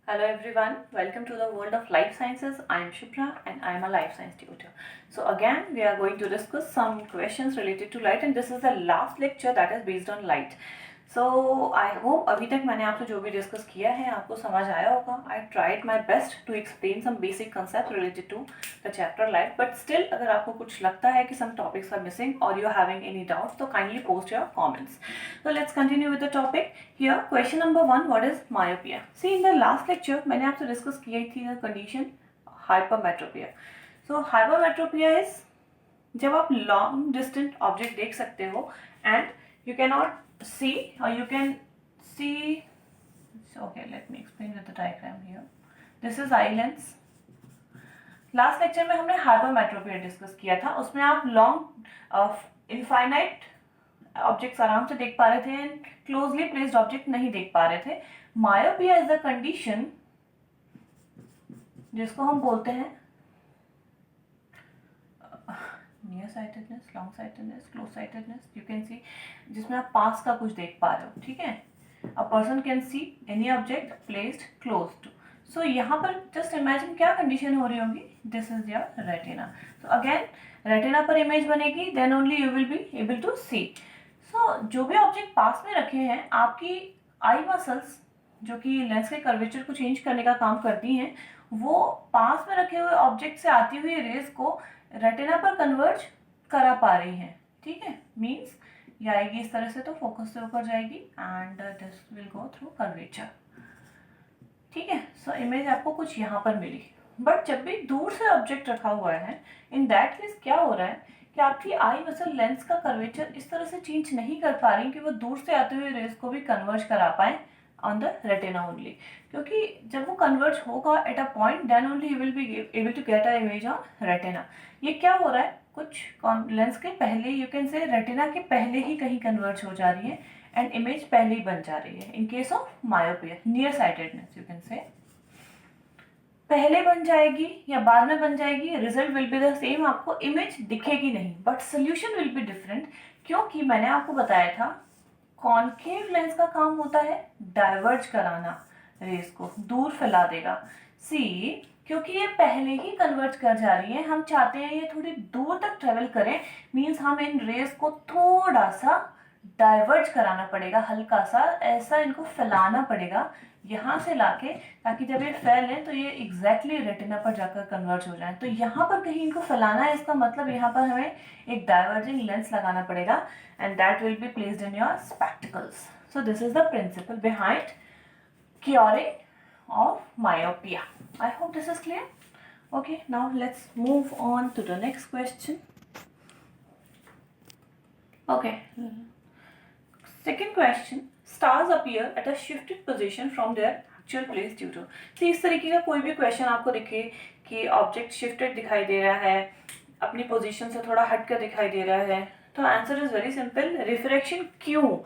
Hello everyone, welcome to the world of life sciences. I am Shubhra and I am a life science tutor. So again, we are going to discuss some questions related to light and this is the last lecture that is based on light. So I hope अभी तक मैंने आपसे जो भी discuss किया है आपको समझ आया होगा. I tried my best to explain some basic concepts related to the chapter light, but still अगर आपको कुछ लगता है कि some topics are missing or you are having any doubts, so kindly post your comments. So let's continue with the topic. Here question number 1, what is myopia? See in the last lecture मैंने आपसे discuss की थी the condition hypermetropia. So hypermetropia is जब आप long distant object देख सकते हो and you cannot see or you can see. Okay, let me explain with the diagram here. This is eye lens. Last lecture में हमने hypermetropia discuss किया था. उसमें आप लॉन्ग इनफाइनाइट ऑब्जेक्ट्स आराम से देख पा रहे थे एंड क्लोजली प्लेस्ड ऑब्जेक्ट नहीं देख पा रहे थे. मायोपिया इज द कंडीशन जिसको हम बोलते हैं near sightedness, long sightedness, close sightedness. You can see जिसमें आप पास का कुछ देख पा रहे हो. ठीक है, a person can see any object placed close to. So यहाँ पर जस्ट इमेजिन क्या कंडीशन हो रही होगी. This is your retina. So again retina पर इमेज बनेगी, then only you will be able to see. So जो भी ऑब्जेक्ट पास में रखे हैं, आपकी आई मसल्स जो कि लेंस के कर्वेचर को चेंज करने का काम करती हैं, वो पास में रखे हुए ऑब्जेक्ट से आती हुई रेज को रेटिना पर कन्वर्ज करा पा रही हैं. ठीक है, मीन्स ये आएगी इस तरह से तो फोकस से ऊपर जाएगी and this will go through curvature. ठीक है, सो इमेज आपको कुछ यहाँ पर मिली. बट जब भी दूर से ऑब्जेक्ट रखा हुआ है, इन दैट केस क्या हो रहा है कि आपकी आई मसल लेंस का कर्वेचर इस तरह से चेंज नहीं कर पा रही कि वो दूर से आते हुए रेज को भी कन्वर्ज करा पाए ऑन द रेटिना ओनली. क्योंकि जब वो कन्वर्ज होगा at a point, then only you will be able to get a image on retina. ये क्या हो रहा है, कुछ लेंस के पहले, यू कैन से रेटिना के पहले ही कहीं कन्वर्ज हो जा रही है एंड इमेज पहले ही बन जा रही है. इन case of myopia, near sightedness, you can से पहले बन जाएगी या बाद में बन जाएगी, result will be the same. आपको इमेज दिखेगी नहीं but solution will be different. क्योंकि मैंने आपको बताया था कॉनकेव लेंस का काम होता है डाइवर्ज कराना, रेस को दूर फैला देगा. सी क्योंकि ये पहले ही कन्वर्ज कर जा रही है, हम चाहते हैं ये थोड़ी दूर तक ट्रेवल करें, मीन्स हम इन रेस को थोड़ा सा डाइवर्ज कराना पड़ेगा, हल्का सा ऐसा इनको फैलाना पड़ेगा यहाँ से लाके, ताकि जब ये फैलें तो ये एग्जैक्टली रेटिना पर जाकर कन्वर्ज हो जाए. तो यहाँ पर कहीं इनको फैलाना है, इसका मतलब यहाँ पर हमें एक डाइवर्जिंग लेंस लगाना पड़ेगा and that will be placed in your spectacles. So this is the principle behind curing of myopia. I hope this is clear. Okay, now let's move on to the next question. Okay, second question. Stars appear at a shifted position from their actual place due to. तो इस तरीके का कोई भी question आपको दिखे कि object shifted दिखाई दे रहा है, अपनी पोजीशन से थोड़ा हटकर दिखाई दे रहा है, तो answer is very simple, refraction. क्यों?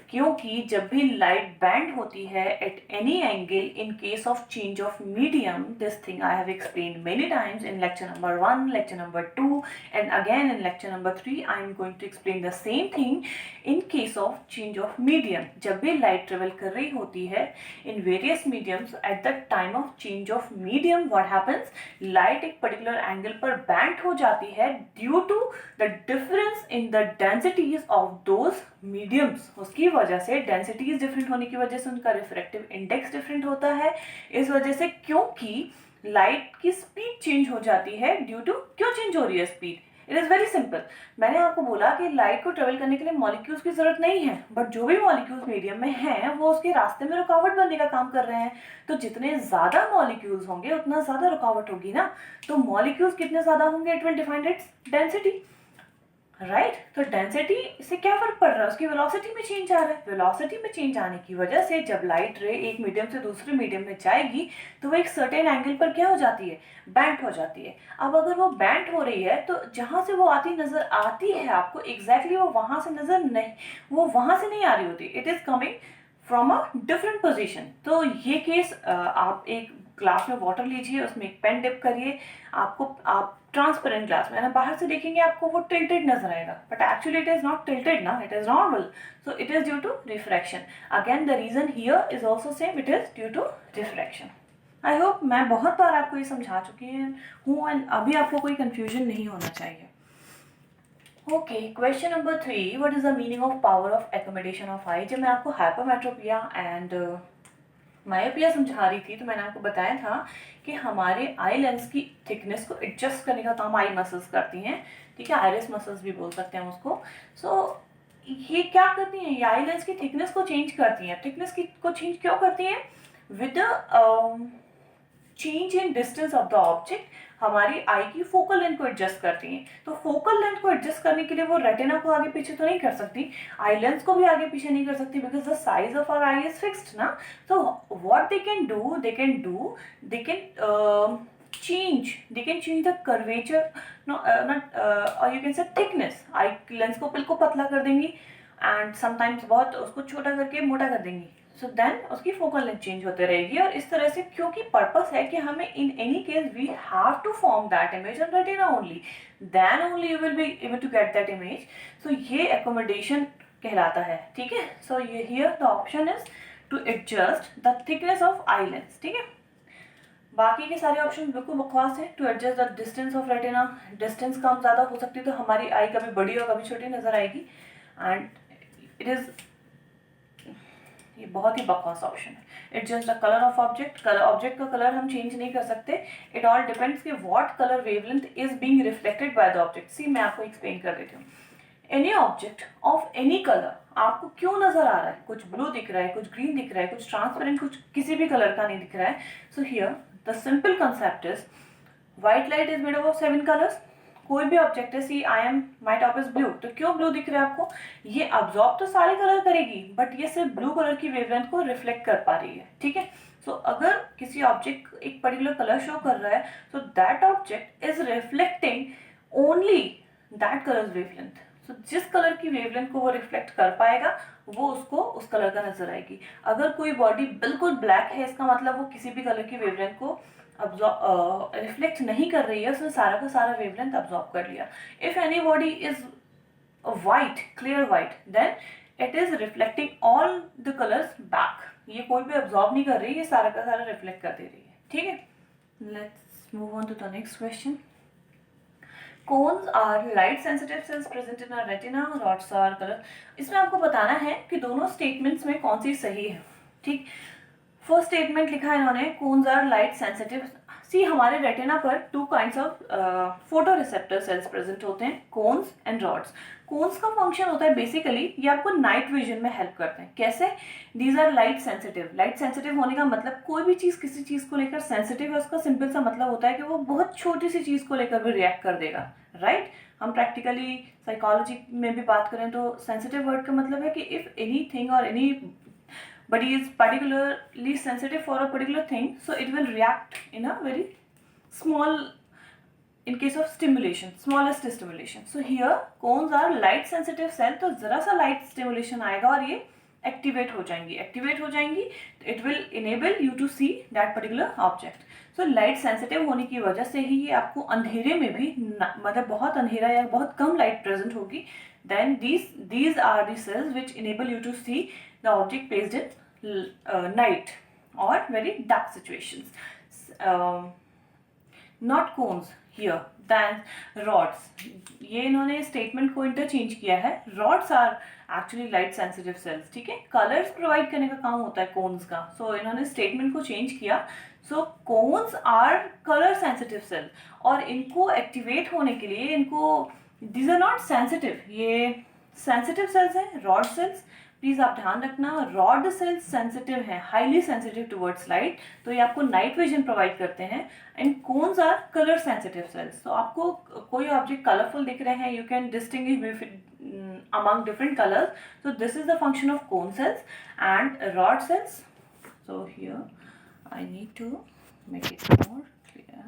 क्योंकि जब भी लाइट बैंड होती है at any angle in case of change of medium, this thing I have explain many times in lecture number 1, lecture number 2 and again in lecture number 3. I am going to explain the same thing in case of change of medium. जब भी light travel कर रही होती है in various mediums, at the time of change of medium what happens, light एक particular angle पर bend हो जाती है due to the difference in the densities of those mediums. उसकी वजह से डेंसिटीज डिफरेंट होने की वजह से उनका रिफ्रैक्टिव इंडेक्स डिफरेंट होता है. इस वजह से क्योंकि लाइट की स्पीड चेंज हो जाती है ड्यू टू, क्यों चेंज हो रही है speed? It is very simple. मैंने आपको बोला कि लाइट को ट्रेवल करने के लिए मॉलिक्यूल्स की जरूरत नहीं है, बट जो भी मॉलिक्यूल्स मीडियम में हैं वो उसके रास्ते में रुकावट बनने का काम कर रहे हैं. तो जितने ज्यादा मॉलिक्यूल्स होंगे उतना ज्यादा रुकावट होगी ना. तो मॉलिक्यूल्स कितने ज्यादा होंगे, it will define its density, right. तो डेंसिटी से क्या फर्क पड़ रहा है, उसकी वेलोसिटी में चेंज आ रहा है. वेलोसिटी में चेंज आने की वजह से जब लाइट रे एक मीडियम से दूसरे मीडियम में जाएगी तो वो एक सर्टेन एंगल पर क्या हो जाती है, बैंड हो जाती है. अब अगर वो बैंड हो रही है तो जहां से वो आती नजर आती है आपको, एग्जैक्टली वो वहां से नजर नहीं, वो वहां से नहीं आ रही होती, it is coming from a different position. तो ये केस, आप एक ग्लास में वाटर लीजिए, उसमें एक पेन डिप करिए, आप ट्रांसपेरेंट ग्लास में ना बाहर से देखेंगे आपको वो टिल्टेड नजर आएगा, but actually it is not tilted ना, it is normal. So it is due to refraction. Again the reason here is also same, it is due to refraction. I hope मैं बहुत बार आपको ये समझा चुकी हूँ एंड अभी आपको कोई कंफ्यूजन नहीं होना चाहिए. Okay, question number 3, what is the meaning of power of accommodation of eye. जब मैं आपको हाइपरमेट्रोपिया एंड मायोपिया समझा रही थी तो मैंने आपको बताया था कि हमारे आई लेंस की थिकनेस को एडजस्ट करने का काम आई मसल्स करती हैं. ठीक है, आइरिस मसल्स भी बोल सकते हैं उसको. सो ये क्या करती हैं, ये आई लेंस की थिकनेस को चेंज करती हैं. थिकनेस की को चेंज क्यों करती हैं? With change in distance of the object हमारी आई की फोकल लेंथ को एडजस्ट करती हैं. तो फोकल लेंथ को एडजस्ट करने के लिए वो रेटिना को आगे पीछे तो नहीं कर सकती, आई लेंस को भी आगे पीछे नहीं कर सकती, because the size of our eye is fixed ना. तो what they can do, they can change the curvature, और you can say thickness. Eye lens को बिल्कुल पतला कर देंगी एंड समटाइम्स बहुत उसको छोटा करके मोटा कर देंगी. सो देन उसकी फोकल लेंथ चेंज होते रहेगी. और इस तरह से क्योंकि पर्पस है कि हमें in any case we have to form that image on retina only, then only you will be able to get that image. So ये एकोमोडेशन कहलाता है. ठीक है, सो ये here the option is to adjust the thickness of eye lens. ठीक है, बाकी के सारे ऑप्शन बिल्कुल बकवास है. To adjust the distance of retina, distance कम ज़्यादा हो सकती है तो हमारी आई कभी बड़ी और कभी छोटी नजर आएगी. एंड इट इज़, ये बहुत ही बकवास ऑप्शन है. It's just the colour of object. Object का कलर हम चेंज नहीं कर सकते. इट ऑल डिपेंड्स कि what colour wavelength is being reflected by the object. See मैं आपको एक्सप्लेन कर देती हूँ. Any object of any colour आपको क्यों नजर आ रहा है, कुछ ब्लू दिख रहा है, कुछ ग्रीन दिख रहा है, कुछ ट्रांसपेरेंट, कुछ किसी भी कलर का नहीं दिख रहा है. So here the simple concept is white light is made up of 7 colours. कोई भी ऑब्जेक्ट है, see I am my top is blue, तो क्यों ब्लू दिख रहा है आपको? ये अब्जॉर्ब तो सारे कलर करेगी बट ये सिर्फ ब्लू कलर की वेवलेंथ को रिफ्लेक्ट कर पा रही है. ठीक है, सो अगर किसी ऑब्जेक्ट एक पर्टिकुलर कलर शो कर रहा है तो that object is reflecting only that colour wavelength. So जिस कलर की वेवलेंथ को वो रिफ्लेक्ट कर पाएगा वो उसको उस कलर का नजर आएगी. अगर कोई बॉडी बिल्कुल ब्लैक है इसका मतलब वो किसी भी कलर की वेवलेंथ को रिफ्लेक्ट नहीं कर रही है, उसने सारा का सारा वेवलेंथ अब्जॉर्ब कर लिया. If any body is white, clear white, then it is reflecting all the colors back. ये कोई भी absorb नहीं कर रही, ये सारा का सारा reflect कर दे रही है. ठीक है, let's move on to the next question. Cones are light sensitive cells present in our retina, rods are color. इसमें आपको बताना है कि दोनों statements में कौन सी सही है. ठीक, फर्स्ट स्टेटमेंट लिखा है इन्होंने, कोन्स आर लाइट सेंसिटिव. सी हमारे रेटिना पर 2 kinds of photo receptor cells present होते हैं, कोन्स एंड रॉड्स. कोन्स का फंक्शन होता है बेसिकली ये आपको नाइट विजन में हेल्प करते हैं. कैसे? These are light sensitive. Light sensitive होने का मतलब कोई भी चीज़ किसी चीज़ को लेकर सेंसिटिव है, उसका सिंपल सा मतलब होता है कि वो बहुत छोटी सी चीज़ को लेकर भी रिएक्ट कर देगा. राइट, हम प्रैक्टिकली साइकोलॉजी में भी बात करें तो सेंसिटिव वर्ड का मतलब है कि इफ एनी थिंग और any body is particularly sensitive for a particular thing, so it will react in a very small, in case of stimulation, smallest stimulation. So here cones are light sensitive cell, तो जरा सा light stimulation आएगा और ये activate हो जाएंगी, it will enable you to see that particular object. So light sensitive होने की वजह से ही ये आपको अंधेरे में भी मतलब बहुत अंधेरा या बहुत कम light present होगी, then these are the cells which enable you to see the object placed in night or very dark situations. Not cones here, then rods. ये इन्होंने स्टेटमेंट को इंटरचेंज किया है. rods are actually light sensitive cells. ठीक है, colours provide करने का काम होता है कोन्स का. सो इन्होंने स्टेटमेंट को चेंज किया. So cones are colour sensitive cell और इनको एक्टिवेट होने के लिए इनको, these are not sensitive, ये सेंसिटिव सेल्स हैं, रॉड सेल्स. प्लीज आप ध्यान रखना, रॉड सेल्स सेंसिटिव हैं, हाईली सेंसिटिव टुवर्ड्स लाइट, तो ये आपको नाइट विजन प्रोवाइड करते हैं. And cones are colour sensitive cells. तो आपको कोई ऑब्जेक्ट कलरफुल दिख रहे हैं, you can distinguish among different colors. So this is the function of cone cells and rod cells. So here I need to make it more clear.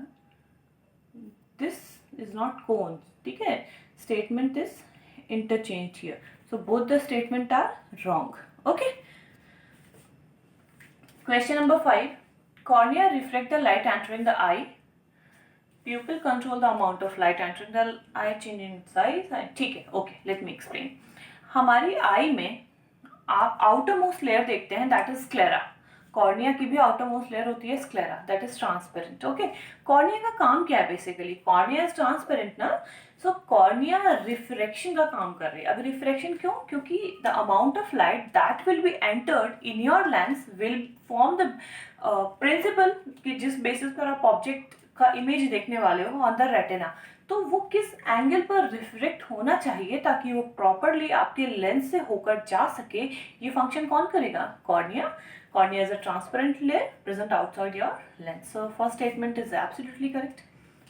This is not cones. ठीक है, statement is interchanged here. So both the statement are wrong. Okay. Question number 5. Cornea reflect the light entering the eye. Pupil control the amount of light entering the eye, changing size. ठीक है, okay. Let me explain. हमारी आई में आप outer most layer देखते हैं, that is sclera. Cornea की भी outer most layer होती है sclera, that is transparent. Okay, cornea का काम क्या है बेसिकली? कॉर्निया इज ट्रांसपेरेंट ना, सो कॉर्निया रिफ्रैक्शन का काम कर रही है. अभी रिफ्रैक्शन क्यों? क्योंकि the amount of light that will be entered in your lens will form the principle कि जिस बेसिस पर आप ऑब्जेक्ट का इमेज देखने वाले हो ऑन द रेटिना, तो वो किस एंगल पर रिफ्लेक्ट होना चाहिए ताकि वो प्रॉपरली आपके लेंस से होकर जा सके. ये फंक्शन कौन करेगा? Cornea. Cornea is a transparent layer present outside your lens. So first statement is absolutely correct.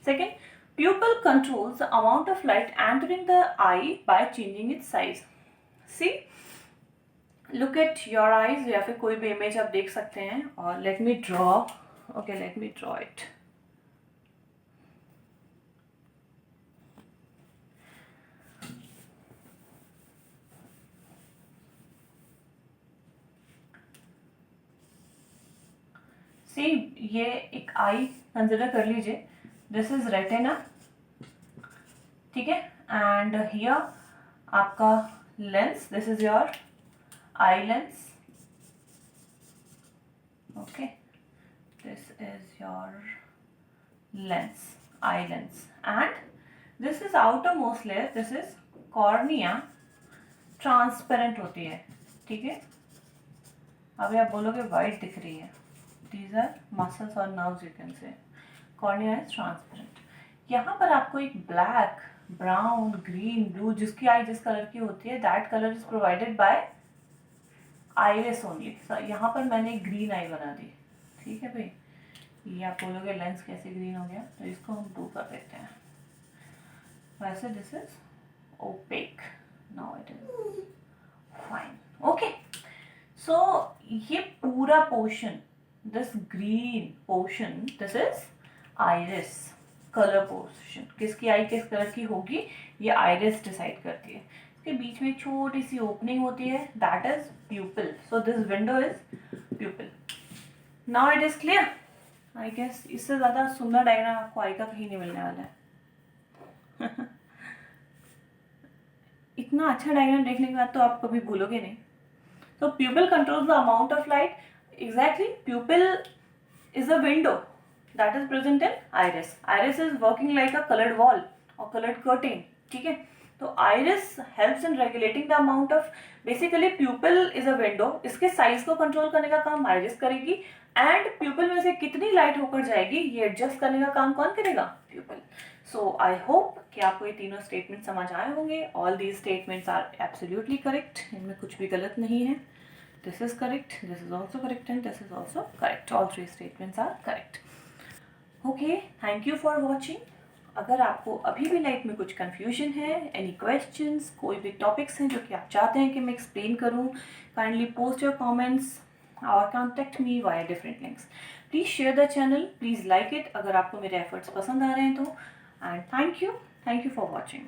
Second, pupil controls the amount of light entering the eye by changing its size. See, look at your eyes, या फिर कोई भी image आप देख सकते हैं. और let me draw it. See, ये एक आई कंसिडर कर लीजिए. दिस इज रेटिना, ठीक है, एंड हियर आपका lens, this is your eye lens. Okay, this is your lens, eye lens, and this is outer most layer, this is cornea, transparent होती है. ठीक है, अभी आप बोलोगे वाइट दिख रही है, these are muscles or nerves you can say. Cornea is transparent. यहाँ पर आपको एक ब्लैक, ब्राउन, ग्रीन, ब्लू, जिसकी आई जिस कलर की होती है, that colour is provided by iris only. यहाँ पर मैंने ग्रीन आई बना दी. ठीक है भाई, ये आप बोलोगे लेंस कैसे ग्रीन हो गया, तो इसको हम ब्लू कर देते हैं. वैसे this is opaque, now it is fine. Okay, so ये पूरा portion, this green portion, this is iris color portion. किसकी आई किस कलर की होगी ये iris डिसाइड करती है. इसके बीच में एक छोटी सी ओपनिंग होती है, that is pupil. So this window is pupil. Now it is clear. I guess इससे ज़्यादा सुंदर डायग्राम आपको आई का कहीं नहीं मिलने वाला है. इतना अच्छा डायग्राम देखने के बाद तो आप कभी भूलोगे नहीं. So pupil controls the amount of light. Exactly, pupil is a window that is present in iris. Iris is working like a colored wall or colored curtain. ठीक है, तो iris helps in regulating the amount of, basically pupil is a window. इसके size को control करने का काम iris करेगी, and pupil में से कितनी लाइट होकर जाएगी ये एडजस्ट करने का काम कौन करेगा? pupil. So I hope कि आपको ये तीनों स्टेटमेंट समझ आए होंगे. All these statements are absolutely correct. इनमें कुछ भी गलत नहीं है. This is correct, this is also correct, and this is also correct. All three statements are correct. Okay, thank you for watching. अगर आपको अभी भी लाइफ में कुछ confusion है, any questions, कोई भी topics हैं जो कि आप चाहते हैं कि मैं explain करूँ, kindly post your comments or contact me via different links. Please share the channel, please like it अगर आपको मेरे efforts पसंद आ रहे हैं तो, and thank you for watching.